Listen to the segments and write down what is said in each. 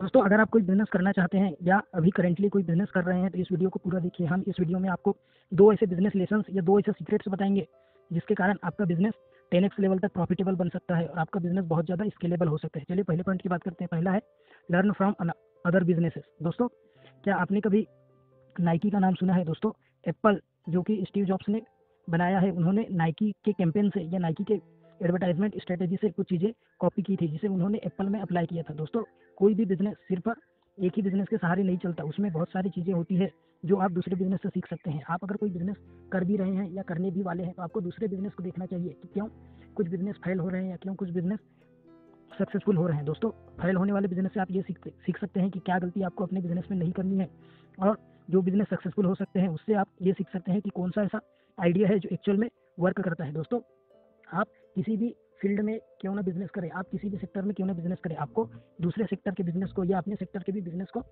दोस्तों अगर आप कोई बिजनेस करना चाहते हैं या अभी करेंटली कोई बिजनेस कर रहे हैं तो इस वीडियो को पूरा देखिए। हम इस वीडियो में आपको 2 ऐसे बिजनेस लेसन्स या 2 ऐसे सीक्रेट्स बताएंगे जिसके कारण आपका बिजनेस 10x लेवल तक प्रॉफिटेबल बन सकता है और आपका बिजनेस बहुत ज़्यादा स्केलेबल हो सकता है। चलिए पहले पॉइंट की बात करते हैं। पहला है लर्न फ्रॉम अदर बिजनेसेस। दोस्तों क्या आपने कभी नाइकी का नाम सुना है? दोस्तों एप्पल जो कि स्टीव जॉब्स ने बनाया है, उन्होंने नाइकी के कैंपेन से या नाइकी के एडवर्टाइजमेंट स्ट्रेटेजी से कुछ चीज़ें कॉपी की थी जिसे उन्होंने एप्पल में अप्लाई किया था। दोस्तों कोई भी बिजनेस सिर्फ एक ही बिजनेस के सहारे नहीं चलता, उसमें बहुत सारी चीज़ें होती है जो आप दूसरे बिजनेस से सीख सकते हैं। आप अगर कोई बिजनेस कर भी रहे हैं या करने भी वाले हैं तो आपको दूसरे बिजनेस को देखना चाहिए कि क्यों कुछ बिजनेस फेल हो रहे हैं या क्यों कुछ बिजनेस सक्सेसफुल हो रहे हैं। दोस्तों फेल होने वाले बिजनेस से आप ये सीख सकते हैं कि क्या गलती आपको अपने बिजनेस में नहीं करनी है, और जो बिजनेस सक्सेसफुल हो सकते हैं उससे आप ये सीख सकते हैं कि कौन सा ऐसा आइडिया है जो एक्चुअल में वर्क करता है। दोस्तों आप किसी भी फील्ड में क्यों ना बिजनेस करें, आप किसी भी सेक्टर में क्यों ना बिजनेस करें, आपको दूसरे सेक्टर के बिजनेस को या अपने सेक्टर के भी बिजनेस को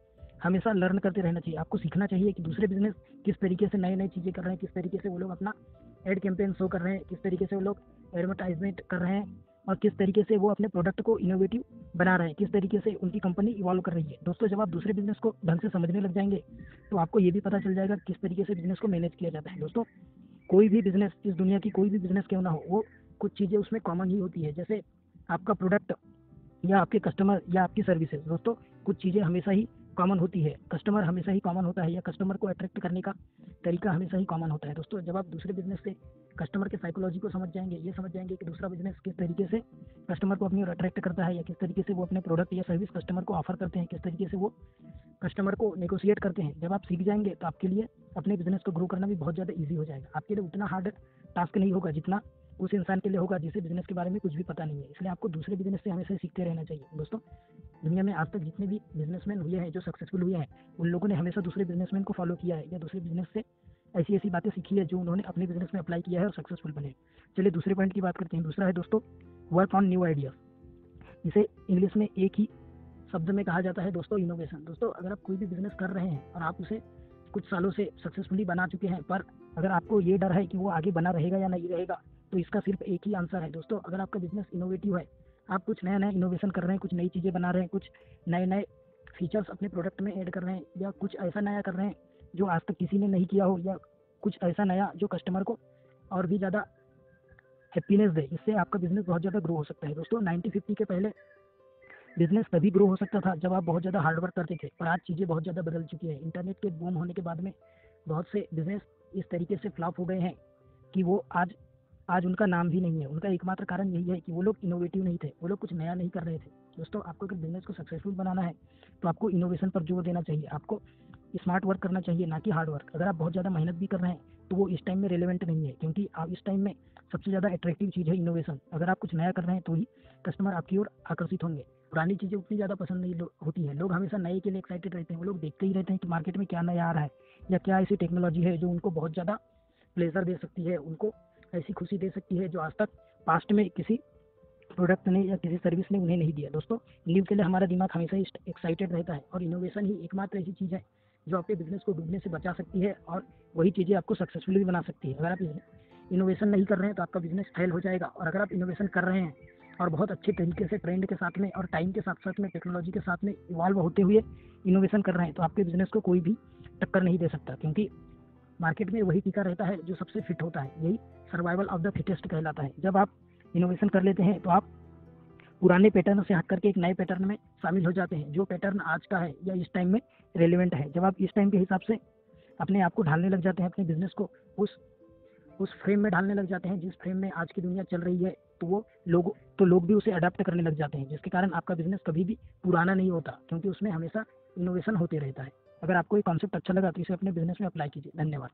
हमेशा लर्न करते रहना चाहिए। आपको सीखना चाहिए कि दूसरे बिजनेस किस तरीके से नई नई चीज़ें कर रहे हैं, किस तरीके से वो लोग अपना एड कैंपेन शो कर रहे हैं, किस तरीके से वो लोग एडवर्टाइजमेंट कर रहे हैं और किस तरीके से वो अपने प्रोडक्ट को इनोवेटिव बना रहे हैं, किस तरीके से उनकी कंपनी इवॉल्व कर रही है। दोस्तों जब आप दूसरे बिजनेस को ढंग से समझने लग जाएंगे तो आपको ये भी पता चल जाएगा किस तरीके से बिजनेस को मैनेज किया जाता है। दोस्तों कोई भी बिजनेस, इस दुनिया की कोई भी बिजनेस क्यों ना हो, वो कुछ चीज़ें उसमें कॉमन ही होती है, जैसे आपका प्रोडक्ट या आपके कस्टमर या आपकी सर्विसेज। दोस्तों कुछ चीज़ें हमेशा ही कॉमन होती है, कस्टमर हमेशा ही कॉमन होता है या कस्टमर को अट्रैक्ट करने का तरीका हमेशा ही कॉमन होता है। दोस्तों जब आप दूसरे बिजनेस से कस्टमर के साइकोलॉजी को समझ जाएंगे, ये समझ जाएंगे कि दूसरा बिजनेस किस तरीके से कस्टमर को अपनी ओर अट्रैक्ट करता है या किस तरीके से वो अपने प्रोडक्ट या सर्विस कस्टमर को ऑफर करते हैं, किस तरीके से वो कस्टमर को नेगोशिएट करते हैं, जब आप सीख जाएंगे तो आपके लिए अपने बिजनेस को ग्रो करना भी बहुत ज़्यादा ईजी हो जाएगा। आपके लिए उतना हार्ड टास्क नहीं होगा जितना उस इंसान के लिए होगा जिसे बिजनेस के बारे में कुछ भी पता नहीं है। इसलिए आपको दूसरे बिजनेस से हमेशा सीखते रहना चाहिए। दोस्तों दुनिया में आज तक जितने भी बिजनेसमैन हुए हैं जो सक्सेसफुल हुए हैं, उन लोगों ने हमेशा दूसरे बिजनेसमैन को फॉलो किया है या दूसरे बिजनेस से ऐसी ऐसी बातें सीखी है जो उन्होंने अपने बिजनेस में अप्लाई किया है और सक्सेसफुल बने। चलिए दूसरे पॉइंट की बात करते हैं। दूसरा है दोस्तों वर्क ऑन न्यू आइडियाज, जिसे इंग्लिश में एक ही शब्द में कहा जाता है दोस्तों इनोवेशन। दोस्तों अगर आप कोई भी बिजनेस कर रहे हैं और आप उसे कुछ सालों से सक्सेसफुली बना चुके हैं, पर अगर आपको ये डर है कि वो आगे बना रहेगा या नहीं रहेगा, तो इसका सिर्फ एक ही आंसर है। दोस्तों अगर आपका बिजनेस इनोवेटिव है, आप कुछ नया नया इनोवेशन कर रहे हैं, कुछ नई चीज़ें बना रहे हैं, कुछ नए नए फीचर्स अपने प्रोडक्ट में ऐड कर रहे हैं या कुछ ऐसा नया कर रहे हैं जो आज तक किसी ने नहीं किया हो, या कुछ ऐसा नया जो कस्टमर को और भी ज़्यादा हैप्पीनेस दे, इससे आपका बिजनेस बहुत ज़्यादा ग्रो हो सकता है। दोस्तों 1950 के पहले बिजनेस तभी ग्रो हो सकता था जब आप बहुत ज़्यादा हार्डवर्क करते थे, और आज चीज़ें बहुत ज़्यादा बदल चुकी है। इंटरनेट के बूम होने के बाद में बहुत से बिजनेस इस तरीके से फ्लॉप हो गए हैं कि वो आज उनका नाम भी नहीं है। उनका एकमात्र कारण यही है कि वो लोग इनोवेटिव नहीं थे, वो लोग कुछ नया नहीं कर रहे थे। दोस्तों आपको अगर बिजनेस को सक्सेसफुल बनाना है तो आपको इनोवेशन पर जोर देना चाहिए, आपको स्मार्ट वर्क करना चाहिए ना कि हार्ड वर्क। अगर आप बहुत ज़्यादा मेहनत भी कर रहे हैं तो वो इस टाइम में रेलेवेंट नहीं है, क्योंकि आप इस टाइम में सबसे ज़्यादा अट्रैक्टिव चीज़ है इनोवेशन। अगर आप कुछ नया कर रहे हैं तो ही कस्टमर आपकी ओर आकर्षित होंगे। पुरानी चीज़ें उतनी ज़्यादा पसंद नहीं होती है, लोग हमेशा नए के लिए एक्साइटेड रहते हैं। वो लोग देखते ही रहते हैं कि मार्केट में क्या नया आ रहा है या क्या ऐसी टेक्नोलॉजी है जो उनको बहुत ज़्यादा प्लेजर दे सकती है, उनको ऐसी खुशी दे सकती है जो आज तक पास्ट में किसी प्रोडक्ट ने या किसी सर्विस ने उन्हें नहीं दिया। दोस्तों न्यू के लिए हमारा दिमाग हमेशा ही एक्साइटेड रहता है, और इनोवेशन ही एकमात्र ऐसी चीज़ है जो आपके बिजनेस को डूबने से बचा सकती है, और वही चीज़ें आपको सक्सेसफुल भी बना सकती है। अगर आप इनोवेशन नहीं कर रहे हैं तो आपका बिजनेस फेल हो जाएगा, और अगर आप इनोवेशन कर रहे हैं और बहुत अच्छे तरीके से ट्रेंड के साथ में और टाइम के साथ साथ में टेक्नोलॉजी के साथ में इवॉल्व होते हुए इनोवेशन कर रहे हैं, तो आपके बिजनेस को कोई भी टक्कर नहीं दे सकता, क्योंकि मार्केट में वही टीका रहता है जो सबसे फिट होता है। यही सर्वाइवल ऑफ द फिटेस्ट कहलाता है। जब आप इनोवेशन कर लेते हैं तो आप पुराने पैटर्न से हट करके एक नए पैटर्न में शामिल हो जाते हैं, जो पैटर्न आज का है या इस टाइम में रेलिवेंट है। जब आप इस टाइम के हिसाब से अपने आप को ढालने लग जाते हैं, अपने बिजनेस को उस फ्रेम में ढालने लग जाते हैं जिस फ्रेम में आज की दुनिया चल रही है, तो लोग भी उसे अडाप्ट करने लग जाते हैं, जिसके कारण आपका बिजनेस कभी भी पुराना नहीं होता, क्योंकि उसमें हमेशा इनोवेशन होते रहता है। अगर आपको ये कॉन्सेप्ट अच्छा लगा तो इसे अपने बिजनेस में अप्लाई कीजिए। धन्यवाद।